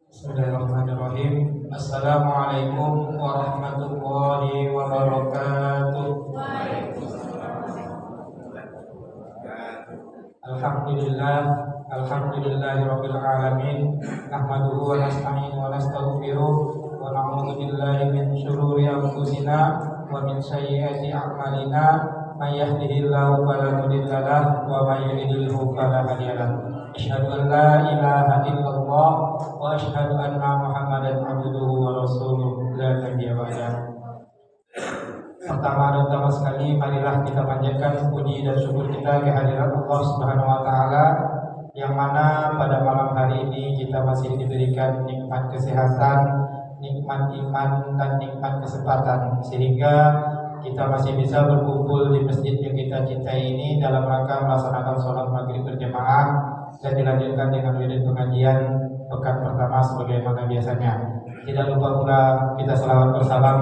Bismillahirrahmanirrahim. Assalamualaikum warahmatullahi wabarakatuh. Alhamdulillahirabbil alamin. Nahmaduhu wa nasta'inu wa nastaghfiruh wa na'udzu billahi min shururi anfusina wa min sayyiati a'malina. May yahdihillahu fala mudilla lahu wa may yudlilhu fala hadiya lahu. Asyhadu an la ilaha illallah wa asyhadu anna Muhammadan abduhu wa rasuluh la nabiyya ba'dah. Pertama dan utama sekali, marilah kita panjatkan puji dan syukur kita kehadirat Allah Subhanahu wa taala, yang mana pada malam hari ini kita masih diberikan nikmat kesehatan, nikmat iman dan nikmat kesempatan, sehingga kita masih bisa berkumpul di masjid yang kita cintai ini dalam rangka melaksanakan sholat maghrib berjamaah dan dilanjutkan dengan wirid pengajian pekan pertama sebagaimana biasanya. Tidak lupa pula kita selawat bersalam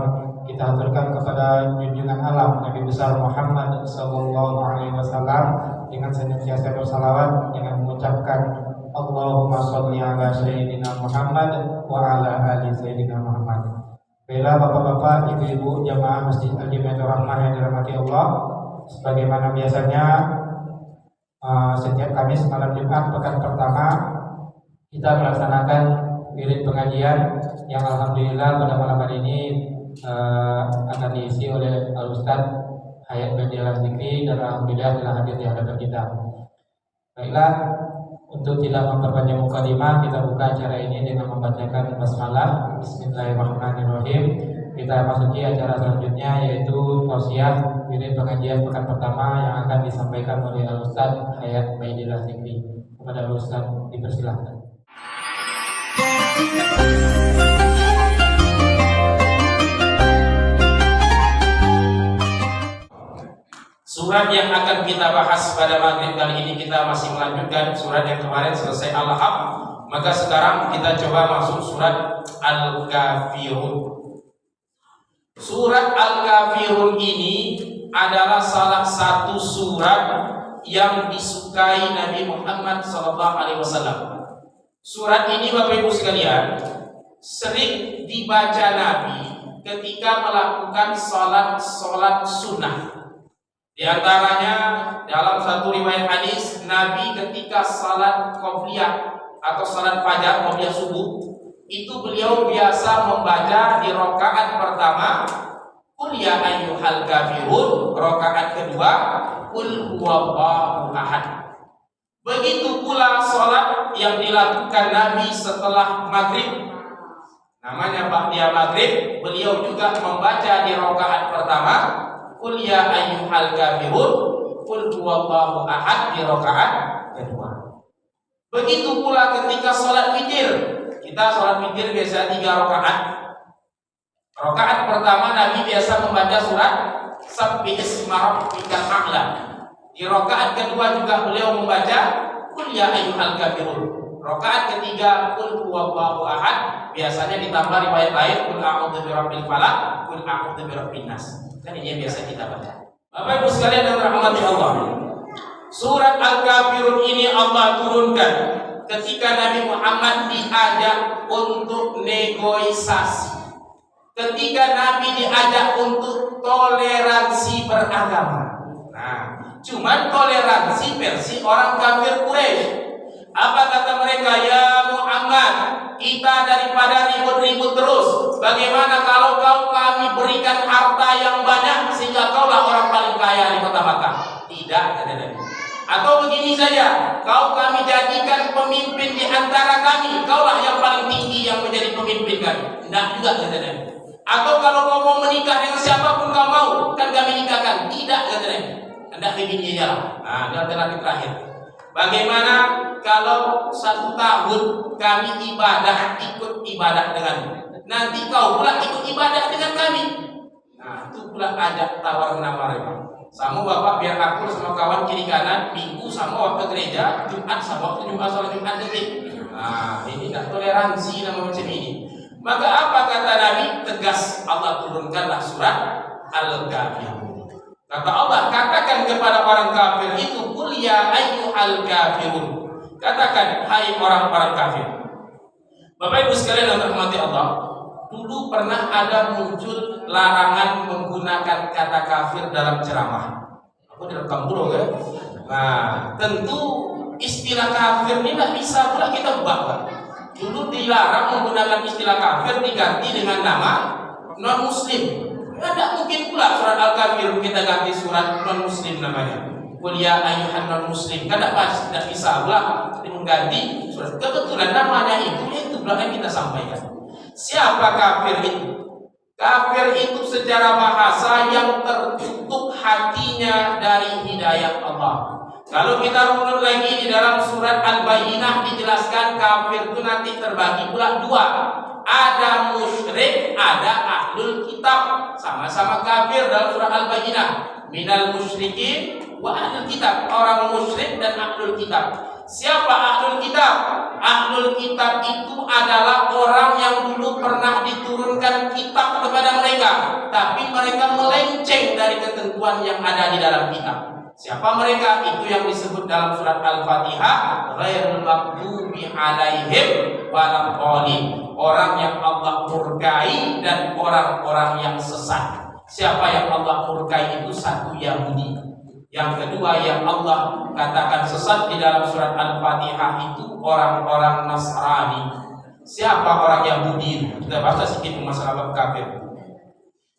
kita aturkan kepada junjungan alam Nabi besar Muhammad SAW dengan senantiasa bersalawat dengan mengucapkan Allahumma sholli ala sayyidina Muhammad wa ala ali sayyidina Muhammad. Baiklah bapak-bapak, ibu-ibu jamaah Masjid Al-Jamiatul Rahmah yang dirahmati Allah, sebagaimana biasanya setiap Kamis malam Jumat pekan pertama kita melaksanakan wirid pengajian yang alhamdulillah pada malam hari ini akan diisi oleh Al-Ustaz Hayat Badilah Zikri, dan alhamdulillah telah hadir di hadapan kita. Baiklah, untuk tidak memperpanjang mukadimah, kita buka acara ini dengan membacakan basmalah. Bismillahirrahmanirrahim. Kita masuki acara selanjutnya, yaitu tausiah wirid pengajian pekan pertama yang akan disampaikan oleh Al-Ustaz Hayat Badilah Zikri. Kepada Al-Ustaz dipersilahkan. Surat yang akan kita bahas pada maghrib kali ini, kita masih melanjutkan surat yang kemarin selesai Al-Haq. Maka sekarang kita coba masuk surat Al-Kafirun. Surat Al-Kafirun ini adalah salah satu surat yang disukai Nabi Muhammad SAW. Surat ini Bapak Ibu sekalian sering dibaca Nabi ketika melakukan salat sunnah. Di antaranya dalam satu riwayat hadis, Nabi ketika salat qobliyah atau salat fajar, qobliyah subuh, itu beliau biasa membaca di rakaat pertama Qul ya ayyuhal kafirun, rakaat kedua Qul huwallahu ahad. Begitu pula salat yang dilakukan Nabi setelah maghrib, namanya ba'da maghrib, beliau juga membaca di rakaat pertama Qul ya ayyuhal kafirun, Qul huwallahu ahad di rakaat kedua. Begitu pula ketika sholat witir. Kita sholat witir biasa 3 rakaat. Rakaat pertama Nabi biasa membaca surat Sabbih isma rabbikal a'la. Di rakaat kedua juga beliau membaca Qul ya ayyuhal kafirun. Rakaat ketiga Qul huwallahu ahad. Biasanya ditambah riwayat lain Qul a'udzu birabbil falaq, Qul a'udzu birabbin nas. Kan ini yang biasa kita baca. Bapak Ibu sekalian yang dirahmati Allah, surat Al-Kafirun ini Allah turunkan ketika Nabi Muhammad diajak untuk negosiasi, ketika Nabi diajak untuk toleransi beragama. Nah, cuman toleransi versi orang kafir Quraisy. Apa kata mereka? Ya Muhammad, kita daripada ribut-ribut terus, bagaimana kalau kau kami berikan harta yang banyak sehingga kaulah orang paling kaya di kota Makkah? Tidak, kata Nabi. Atau begini saja, kau kami jadikan pemimpin di antara kami, kaulah yang paling tinggi yang menjadi pemimpin kami. Tidak juga, kata Nabi. Atau kalau kau mau menikah dengan siapapun kau mau, kan kami nikahkan. Tidak, kata Nabi. Tidak begini aja. Nah, ini alternatif terakhir. Bagaimana kalau 1 tahun kami ikut ibadah denganmu, nanti kau pula ikut ibadah dengan kami. Nah, itu pula ajak tawar-menawar. Sama bapak biar akur sama kawan kiri kanan, minggu sama waktu gereja, Jumat sama waktu Jumat sholat Jumat detik. Nah, ini tak toleransi nama macam ini. Maka apa kata Nabi? Tegas Allah turunkanlah surat Al-Kafirun. Kata Allah, katakan kepada orang kafir itu, Qul ya ayyuhal kafirun. Katakan, hai orang-orang kafir, Bapak Ibu sekalian yang dirahmati Allah, dulu pernah ada muncul larangan menggunakan kata kafir dalam ceramah. Aku direkam dulu kan? Nah, tentu istilah kafir ini tidak bisa pula kita ubah, Pak. Dulu dilarang menggunakan istilah kafir, diganti dengan nama non muslim. Tidak mungkin pula surat Al-Kafir kita ganti surat non muslim namanya. Qul ya ayyuhan non muslim. Tidak bisa pula mengganti surat. Kebetulan namanya itu belakang kita sampaikan. Siapa kafir itu? Kafir itu secara bahasa yang tertutup hatinya dari hidayah Allah. Kalau kita runut lagi di dalam surat Al-Bayyinah dijelaskan kafir itu nanti terbagi pula dua. Ada musyrik, ada ahlul kitab. Sama-sama kafir dalam surat Al-Bayyinah. Minal musyrikin wa ahlul kitab. Orang musyrik dan ahlul kitab. Siapa ahlul kitab? Ahlul kitab itu adalah orang yang dulu pernah diturunkan kitab kepada mereka, tapi mereka melenceng dari ketentuan yang ada di dalam kitab. Siapa mereka? Itu yang disebut dalam surat Al-Fatihah, ghairul maghdubi alaihim waladhdallin. Orang yang Allah murkai dan orang-orang yang sesat. Siapa yang Allah murkai itu satu Yahudi. Yang kedua yang Allah katakan sesat di dalam surat Al-Fatihah itu orang-orang Nasrani. Siapa orang Yahudi? Kita bahas sedikit masalah kafir.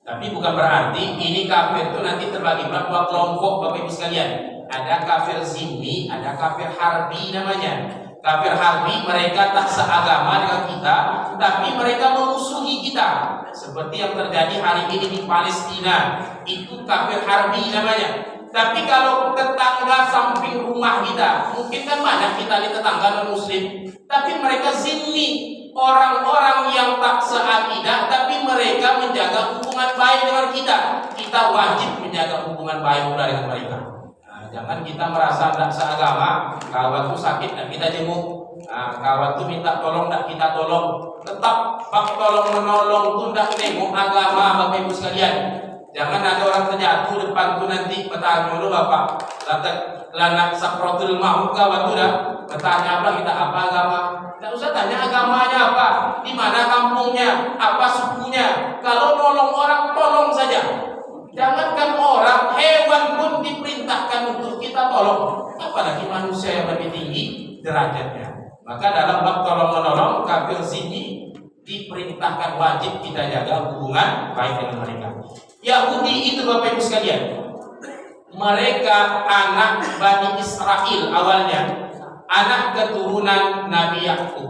Tapi bukan berarti ini kafir itu nanti terbagi dua kelompok, Bapak Ibu sekalian. Ada kafir zimmi, ada kafir harbi namanya. Kafir harbi mereka tak seagama dengan kita, tapi mereka memusuhi kita. Seperti yang terjadi hari ini di Palestina, itu kafir harbi namanya. Tapi kalau tetangga samping rumah kita, mungkin kan banyak kita di tetangga non muslim, tapi mereka zimmi, orang-orang yang tak seakidah, tapi mereka menjaga hubungan baik dengan kita. Kita wajib menjaga hubungan baik dengan mereka. Nah, jangan kita merasa tidak seagama, kawan itu sakit dan kita jenguk. Nah, kawan itu minta tolong dan kita tolong. Tetap bak tolong menolong itu tidak nengok agama, Bapak Ibu sekalian. Jangan ada orang terjatuh depan tu nanti bertanya dulu Bapak. Lanak sakratul maut kawan tu dah bertanya apa kita apa agama. Tak usah tanya agamanya apa, di mana kampungnya, apa sukunya. Kalau nolong orang tolong saja. Jangankan orang, hewan pun diperintahkan untuk kita tolong. Apalagi manusia yang lebih tinggi derajatnya. Maka dalam bab tolong menolong kafir sini diperintahkan wajib kita jaga hubungan baik dengan mereka. Yahudi itu Bapak Ibu sekalian, mereka anak Bani Israel awalnya, anak keturunan Nabi Yakub.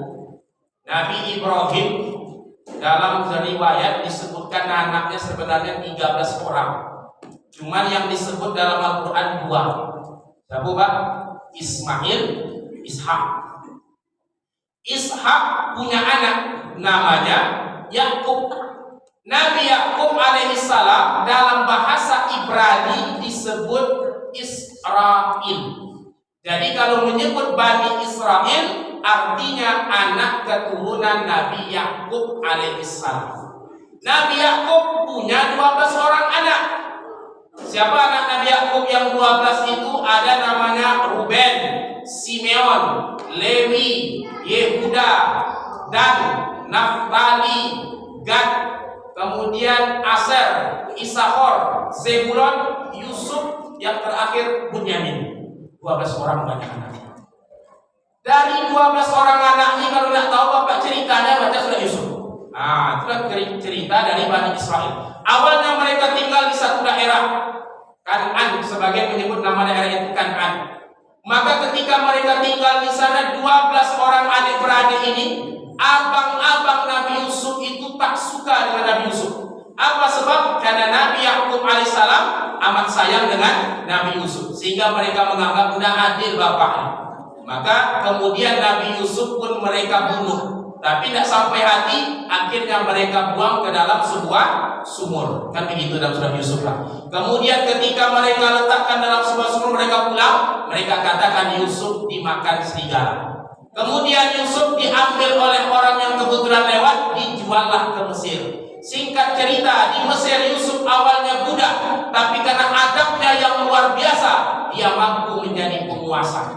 Nabi Ibrahim dalam riwayat disebutkan anaknya sebenarnya 13 orang. Cuman yang disebut dalam Al-Quran 2. Siapa Pak? Ismail, Ishak. Ishak punya anak namanya Yakub. Nabi Yakub alaihissalam dalam bahasa Ibrani disebut Israel. Jadi kalau menyebut Bani Israel artinya anak keturunan Nabi Yakub alaihissalam. Nabi Yakub punya 12 orang anak. Siapa anak Nabi Yakub yang 12 itu? Ada namanya Ruben, Simeon, Lewi, Yehuda, Dan, Naftali, Gad, kemudian Aser, Isakhor, Zebulon, Yusuf, yang terakhir Bunyamin. 12 orang banyak anaknya. Dari 12 orang anak ini kalau tidak tahu Bapak ceritanya baca surah Yusuf. Nah, itulah cerita dari Bani Israel. Awalnya mereka tinggal di satu daerah, Kan'an, sebagai menyebut nama daerah itu Kan'an. Maka ketika mereka tinggal di sana, 12 orang adik-beradik ini, abang-abang Nabi Yusuf itu tak suka dengan Nabi Yusuf. Apa sebab? Karena Nabi Yakub alaihissalam amat sayang dengan Nabi Yusuf, sehingga mereka menganggap tidak adil bapaknya. Maka kemudian Nabi Yusuf pun mereka bunuh. Tapi tidak sampai hati, akhirnya mereka buang ke dalam sebuah sumur. Kan begitu dalam surah Yusuf lah. Kemudian ketika mereka letakkan dalam sebuah sumur, mereka pulang, mereka katakan Yusuf dimakan serigala. Kemudian Yusuf diambil oleh orang yang kebetulan lewat, dijuallah ke Mesir. Singkat cerita, di Mesir Yusuf awalnya budak, tapi karena adabnya yang luar biasa, dia mampu menjadi penguasa.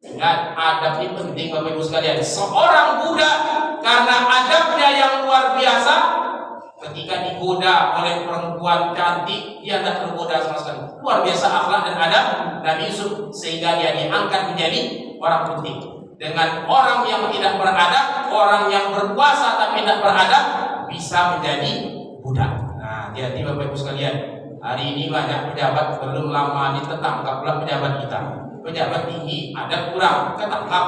Dan adab ini penting Bapak Ibu sekalian. Seorang budak karena adabnya yang luar biasa. Ketika digoda oleh perempuan cantik, dia tidak tergoda sama sekali. Luar biasa akhlak dan adab Nabi Yusuf, sehingga dia diangkat menjadi orang penting. Dengan orang yang tidak beradab, orang yang berkuasa tapi tidak beradab, bisa menjadi budak. Nah, hati-hati Bapak Ibu sekalian. Hari ini banyak pejabat belum lama ditangkap pula pejabat kita. Pejabat tinggi ada kurang ketangkap.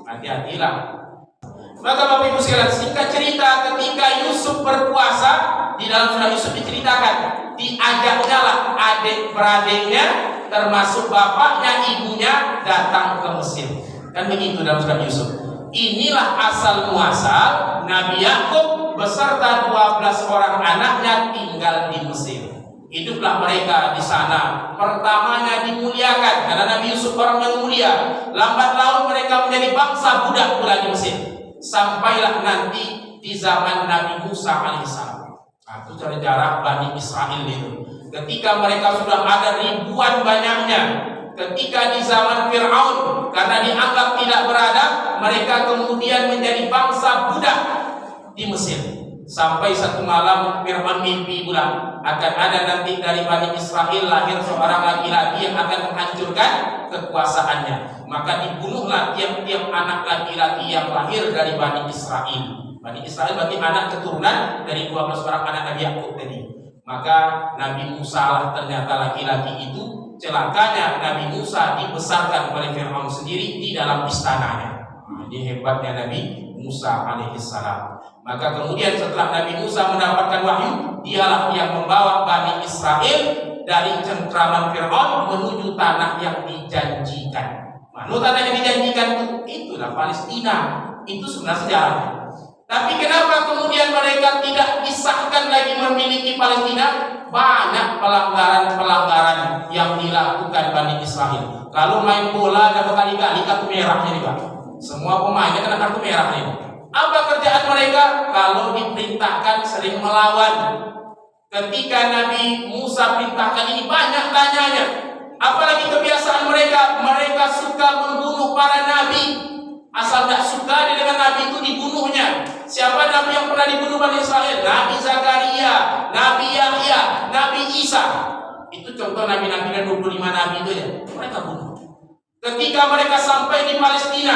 Hati-hatilah. Maka Bapak Ibu sekalian, singkat cerita, ketika Yusuf berpuasa, di dalam surah Yusuf diceritakan, diajaknya lah adik-beradiknya, termasuk bapaknya, ibunya, datang ke Mesir. Kan begitu dalam surah Yusuf. Inilah asal muasal Nabi Yakub beserta 12 orang anaknya tinggal di Mesir. Hiduplah mereka di sana. Pertamanya dimuliakan karena Nabi Yusuf orang yang mulia. Lambat laun mereka menjadi bangsa budak pula di Mesir. Sampailah nanti di zaman Nabi Musa alaihissalam. Nah, itu cara Bani Israel itu. Ketika mereka sudah ada ribuan banyaknya, ketika di zaman Fir'aun, karena dianggap tidak beradab, mereka kemudian menjadi bangsa budak di Mesir. Sampai satu malam Fir'aun mimpi pula akan ada nanti dari Bani Israel lahir seorang laki-laki yang akan menghancurkan kekuasaannya. Maka dibunuhlah tiap-tiap anak laki-laki yang lahir dari Bani Israel. Bani Israel berarti anak keturunan dari 12 orang anak Nabi Yakub tadi. Maka Nabi Musa lah ternyata laki-laki itu. Celakanya Nabi Musa dibesarkan oleh Fir'aun sendiri di dalam istananya. Ini hebatnya Nabi Musa alaihissalam. Maka kemudian setelah Nabi Musa mendapatkan wahyu, dialah yang membawa Bani Israel dari cengkraman Fir'aun menuju tanah yang dijanjikan. Mana tanah yang dijanjikan itu? Itulah Palestina. Itu sebenarnya sejarahnya. Tapi kenapa kemudian mereka tidak disahkan lagi memiliki Palestina? Banyak pelanggaran-pelanggaran yang dilakukan Bani Israel. Kalau main bola ada berkali-kali kartu merahnya nih Pak. Semua pemainnya kena kartu merah nih. Apa kerjaan mereka? Kalau diperintahkan sering melawan. Ketika Nabi Musa perintahkan ini banyak tanyanya. Apalagi kebiasaan mereka, mereka suka membunuh para nabi. Asal tak suka dia dengan nabi itu dibunuhnya. Siapa nabi yang pernah dibunuh Bani Israel? Nabi Zakaria, Nabi Yahya, Nabi Isa. Itu contoh nabi-nabi dan 25 nabi itu ya. Mereka bunuh. Ketika mereka sampai di Palestina,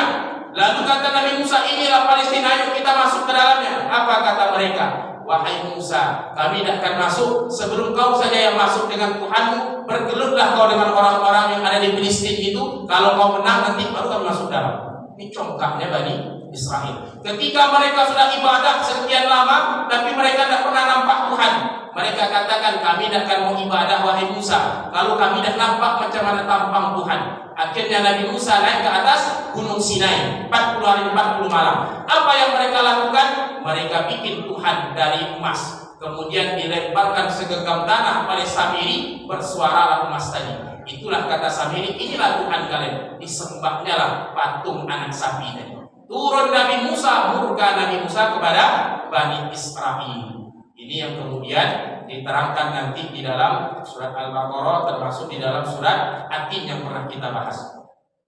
lalu kata Nabi Musa, inilah Palestina, yuk kita masuk ke dalamnya. Apa kata mereka? Wahai Musa, kami tidak akan masuk sebelum kau saja yang masuk dengan Tuhanmu. Bergelutlah kau dengan orang-orang yang ada di Filistin itu. Kalau kau menang nanti baru kami masuk dalam. Ini contohnya Bani Israel. Ketika mereka sudah ibadah sekian lama, tapi mereka tidak pernah nampak Tuhan. Mereka katakan, kami tidak akan mau ibadah wahai Musa kalau kami tidak nampak macam mana tampang Tuhan. Akhirnya Nabi Musa naik ke atas Gunung Sinai 40 hari 40 malam. Apa yang mereka lakukan? Mereka bikin Tuhan dari emas. Kemudian dilemparkan segenggam tanah oleh Samiri, bersuaralah emas tadi. Itulah kata Samiri, inilah Tuhan kalian. Disembahnya lah patung anak sapi tadi. Turun Nabi Musa, murka Nabi Musa kepada Bani Israel. Ini yang kemudian diterangkan nanti di dalam surat Al-Baqarah, termasuk di dalam surat At-Tin yang pernah kita bahas.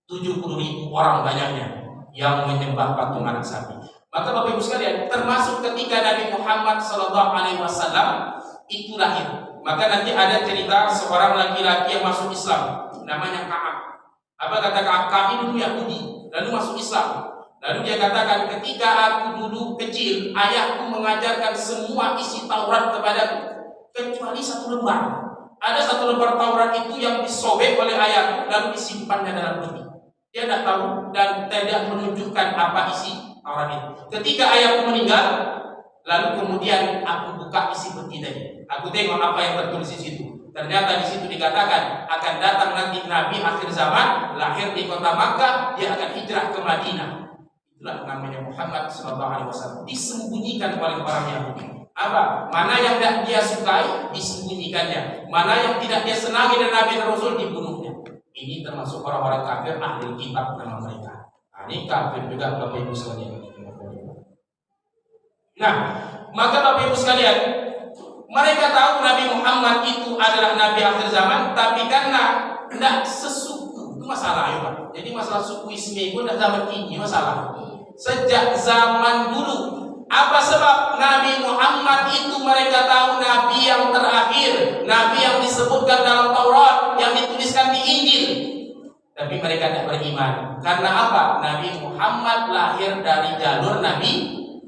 70.000 orang banyaknya yang menyembah patung anak sapi. Maka Bapak Ibu sekalian, termasuk ketika Nabi Muhammad SAW itu lahir. Maka nanti ada cerita seorang laki-laki yang masuk Islam, namanya Ka'ab. Apa kata Ka'ab? Kami dulu Yahudi, lalu masuk Islam. Lalu dia katakan, ketika aku dulu kecil, ayahku mengajarkan semua isi Taurat kepadaku, kecuali satu lembar. Ada satu lembar Taurat itu yang disobek oleh ayahku, lalu disimpannya dalam bumi. Dia tidak tahu dan tidak menunjukkan apa isi Taurat itu. Ketika ayahku meninggal, lalu kemudian aku buka isi peti tadi. Aku tengok apa yang tertulis di situ. Ternyata di situ dikatakan akan datang nanti Nabi akhir zaman, lahir di kota Makkah, dia akan hijrah ke Madinah. Itulah namanya Muhammad SAW. Disembunyikan oleh orang Yahudi. Apa? Mana yang tidak dia sukai, disembunyikannya. Mana yang tidak dia senangi dan Nabi dan Rasul, dibunuhnya. Ini termasuk orang-orang kafir ahli kitab nama mereka. Nah, ini kafir juga Bapak Ibu sekalian. Nah, maka Bapak Ibu sekalian, mereka tahu Nabi Muhammad itu adalah Nabi akhir zaman, tapi karena tidak sesuku, itu masalah ya Pak. Jadi masalah sukuisme itu tidak zaman ini masalah. sejak zaman dulu. Apa sebab? Nabi Muhammad itu mereka tahu Nabi yang terakhir, Nabi yang disebutkan dalam Taurat, yang dituliskan di Injil. Tapi mereka tidak beriman. Karena apa? Nabi Muhammad lahir dari jalur Nabi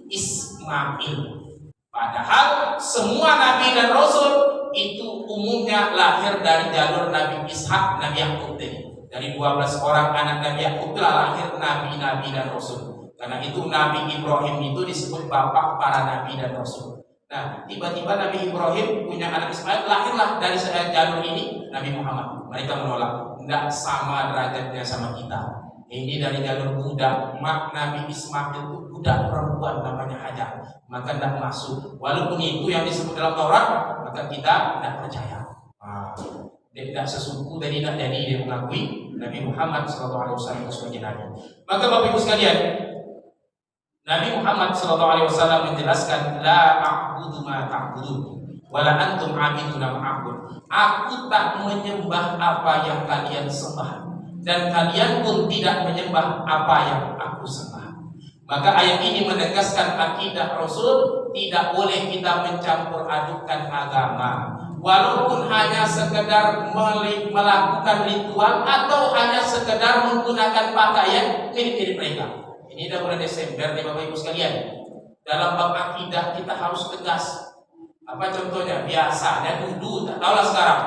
Ismail. Padahal semua Nabi dan Rasul itu umumnya lahir dari jalur Nabi Ishak, Nabi Yakub tadi. Dari 12 orang anak Nabi Yakub telah lahir Nabi-Nabi dan Rasul. Karena itu Nabi Ibrahim itu disebut bapak para Nabi dan Rasul. Nah, tiba-tiba Nabi Ibrahim punya anak Ismail, lahirlah dari jalur ini Nabi Muhammad. Mereka menolak, tidak sama derajatnya sama kita. Ini dari jalur budak. Mak Nabi Ismail itu budak perempuan namanya Hajar, maka tidak masuk. Walaupun itu yang disebut dalam Taurat, maka kita tidak percaya. Dia tidak sesuku dan tidak jadi dia mengakui Nabi Muhammad SAW sebagai Nabi. Maka Bapak Ibu sekalian, Nabi Muhammad SAW menjelaskan, la a'budu ma ta'budun wala antum 'abiduna ma a'bud. Aku tak menyembah apa yang kalian sembah, dan kalian pun tidak menyembah apa yang aku sembah. Maka ayat ini menegaskan akidah Rasul, tidak boleh kita mencampur adukkan agama, walaupun hanya sekedar melakukan ritual atau hanya sekedar menggunakan pakaian mirip-mirip mereka. Ini dah bulan Desember nih Bapak Ibu sekalian. Dalam bab akidah kita harus tegas. Apa contohnya? Biasanya dulu, tak tahulah sekarang,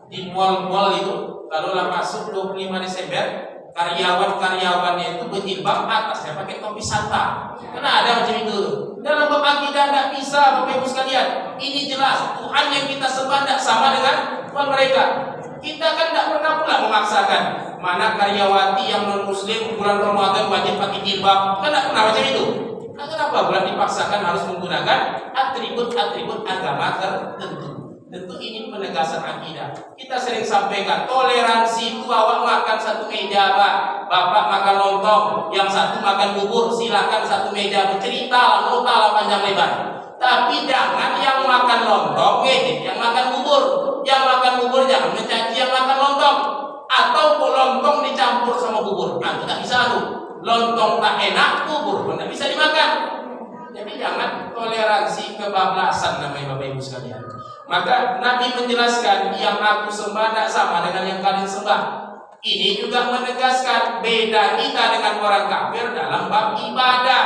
di mall-mall itu kalau lah masuk 25 Desember, karyawan-karyawannya itu berjilbab, atasnya pakai topi Santa. Karena ada macam itu. Dalam bab akidah tidak bisa Bapak Ibu sekalian. Ini jelas Tuhan yang kita sembah tidak sama dengan Tuhan mereka. Kita kan tidak pernah pula memaksakan. Mana karyawati yang non muslim bulan Ramadan wajib pakai jilbab, kan tidak pernah macam itu. Nah, kenapa bulan dipaksakan harus menggunakan atribut-atribut agama tertentu? Tentu ini penegasan akidah. Kita sering sampaikan toleransi itu, awak makan satu meja, bapak makan lontong, yang satu makan bubur, silakan satu meja, bercerita lah panjang lebar. Tapi jangan yang makan lontong ngedek yang makan bubur, yang makan bubur jangan mencaci yang makan lontong. Atau lontong dicampur sama bubur, nah itu tak bisa tuh. Lontong tak enak, bubur pun tak bisa dimakan. Jadi jangan toleransi kebablasan namanya Bapak Ibu sekalian. Maka Nabi menjelaskan, yang aku sembah tidak sama dengan yang kalian sembah. Ini juga menegaskan beda kita dengan orang kafir dalam bab ibadah.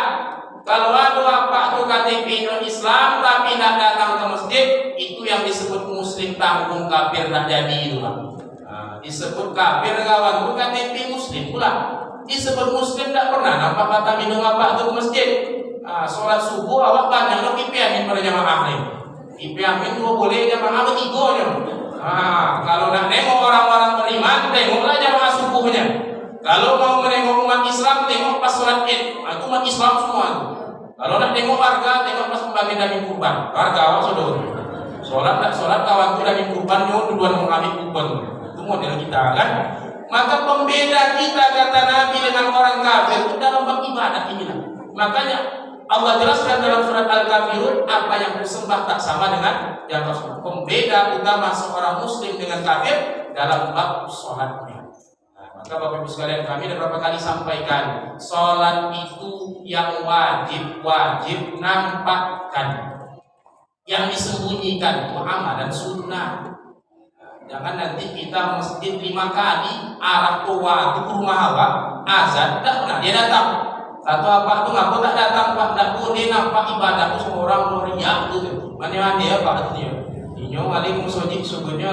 Kalau ada apa tuh KTP Islam tapi tidak datang ke masjid, itu yang disebut muslim tanggung, kafir tak jadi itu Pak. Disebut kafir kawan, bukan KTP muslim pula. Disebut muslim tidak pernah nampak kata minum apa itu ke masjid. Sholat subuh awak banyak lo kipi amin pada jamaah ni. Kipi amin dua boleh jamaah bertiga. Kalau nak nengok orang-orang beriman, tengoklah jamaah subuhnya. Kalau mau menengok umat Islam, tengok pas sholat Id. Itu umat Islam semua. Kalau nak tengok warga, tengok pas pembagian daging kurban. Warga awak saudara. Sholat tak sholat kawan tu daging kurban nyo duluan mengambil kurban. Model kita kan. Maka pembeda kita kata Nabi dengan orang kafir itu dalam bab ibadah inilah. Makanya Allah jelaskan dalam surat Al-Kafirun, apa yang disembah tak sama dengan yang Rasul. Pembeda utama seorang muslim dengan kafir dalam bab sholatnya. Maka Bapak Ibu sekalian, kami beberapa kali sampaikan, sholat itu yang wajib nampakkan, yang disembunyikan itu amalan sunnah. Jangan nanti kita masjid 5 kali arah tua ke rumah awak azan tidak pernah dia datang. Satu apa tuh aku tak datang Pak, tidak boleh nampak ibadahku semua orang meriak tu. Mana dia Pak tu dia. Inyo kali musojik sungguhnya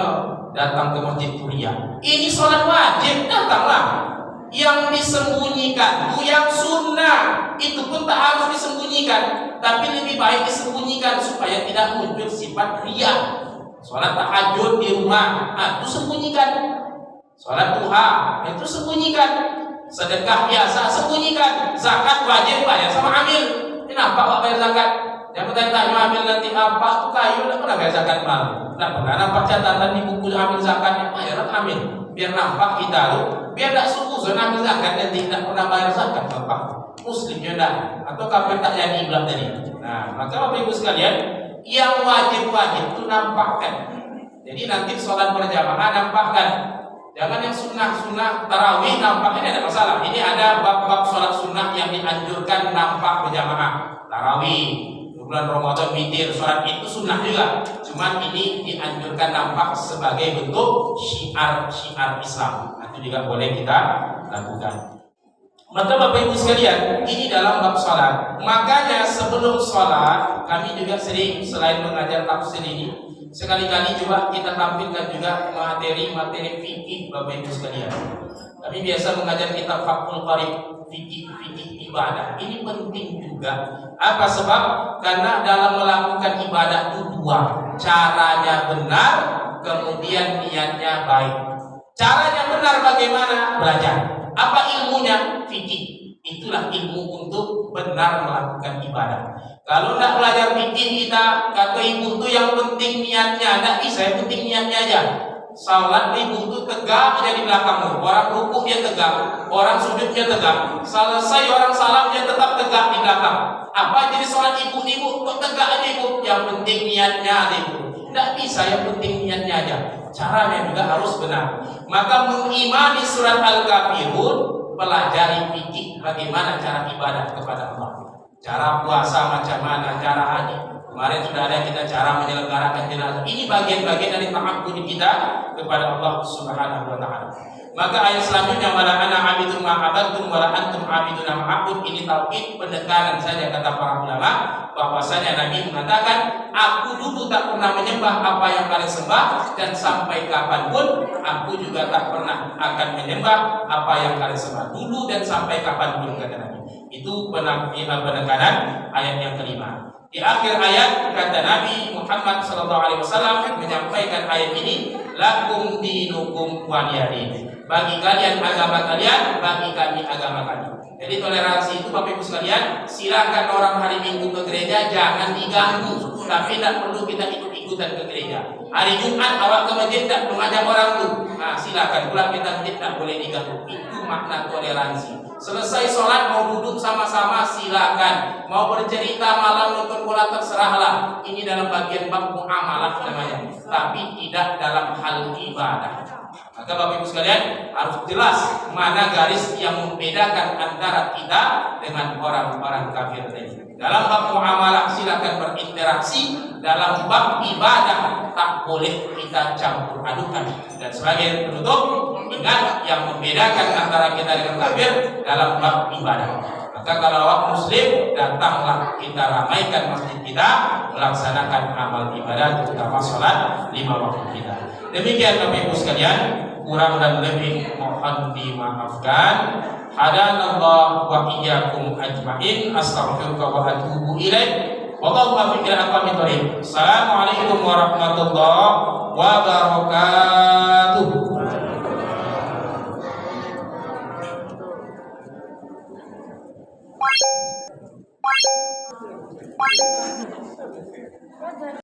datang ke masjid kuliah. Ini sholat wajib, datanglah. Yang disembunyikan itu yang sunnah, itu pun tak harus disembunyikan, tapi lebih baik disembunyikan supaya tidak muncul sifat riya. Sholat tahajud di rumah, itu sembunyikan. Sholat duha, itu sembunyikan. Sedekah biasa, sembunyikan. Zakat wajib bayar sama amil. Kenapa Pak bayar zakat? Yang bertanya amil nanti apa? Itu kayu, tidak pernah bayar zakat mal. Tidak pernah nampak catatan di buku amil zakatnya, bayar amil. Biar nampak kita tuh, biar tidak sukuzon amil zakat nanti tidak pernah bayar zakat Bapak. Muslimnya dah, atau kafir tak jadi belah tadi. Nah, maka Bapak Ibu sekalian, yang wajib itu nampakkan. Jadi nanti sholat berjamaah nampakkan. Jangan yang sunnah tarawih nampak, ini ada masalah. Ini ada bab-bab sholat sunnah yang dianjurkan nampak berjamaah. Tarawih, bulan Ramadan witir, sholat itu sunnah juga. Cuman ini dianjurkan nampak sebagai bentuk syiar Islam. Itu juga boleh kita lakukan. Maka Bapak Ibu sekalian, ini dalam bab sholat. Makanya sebelum sholat, kami juga sering selain mengajar tafsir ini, sekali-kali juga kita tampilkan juga materi-materi fikih Bapak Ibu sekalian. Kami biasa mengajar kitab Fathul Qarib, fikih ibadah. Ini penting juga. Apa sebab? Karena dalam melakukan ibadah itu dua. Caranya benar, kemudian niatnya baik. Caranya benar bagaimana? Belajar. Apa ilmunya? Fikih. Itulah ilmu untuk benar melakukan ibadah. Kalau tidak belajar fikih kita, kata ibu itu yang penting niatnya, tidak bisa, yang penting niatnya aja. Salat ibu itu tegak aja di belakangmu. Orang rukuk dia tegak, orang sujud dia tegak. Selesai orang salam dia tetap tegak di belakang. Apa jadi sholat ibu kok tegak aja ibu? Yang penting niatnya ada ibu. Tidak bisa, yang penting niatnya aja. Caranya juga harus benar. Maka mengimani surat Al-Kafirun, pelajari fikih bagaimana cara ibadah kepada Allah. Cara puasa macam mana, cara haji. Kemarin sudah ada kita cara menyelenggarakan jenazah. Ini bagian-bagian dari ta'abbud kita kepada Allah Subhanahu wa taala. Maka ayat selanjutnya wala ana abidun ma abadtum wala antum abidun ma a'bud, ini tauhid pendekaran saja kata para ulama, bahwasanya Nabi mengatakan aku dulu tak pernah menyembah apa yang kalian sembah, dan sampai kapanpun aku juga tak pernah akan menyembah apa yang kalian sembah, dulu dan sampai kapanpun kata Nabi. Itu penekanan ayat yang kelima. Di akhir ayat kata Nabi Muhammad SAW menyampaikan ayat ini, lakum dinukum waliyadin. Bagi kalian agama kalian, bagi kami agama kami. Jadi toleransi itu Bapak Ibu sekalian, silakan orang hari Minggu ke gereja jangan diganggu, tapi tidak perlu kita ikut-ikutan ke gereja. Hari Jumat awak ke masjid tak mengajak orang tuh, nah silakan pulang kita masjid tak boleh diganggu. Itu makna toleransi. Selesai sholat mau duduk sama-sama silakan, mau bercerita malam nonton bola terserahlah. Ini dalam bagian bab muamalah namanya, tapi tidak dalam hal ibadah. Maka Bapak Ibu sekalian harus jelas mana garis yang membedakan antara kita dengan orang-orang kafir tadi. Dalam bab muamalah silakan berinteraksi, dalam bab ibadah tak boleh kita campur adukan. Dan sebagai penutup, ingat yang membedakan antara kita dengan kafir dalam bab ibadah. Maka kalau awak muslim, datanglah kita ramaikan masjid kita, melaksanakan amal ibadah terutama sholat 5 waktu kita. Demikian Bapak Ibu sekalian, kurang dan lebih mohon dimaafkan. Hadanallah wa iyyakum ajmain. Astaghfiruka wa atubu ilaik. Wallahu muwaffiq ila aqwamit thoriq. Assalamualaikum warahmatullahi wabarakatuh.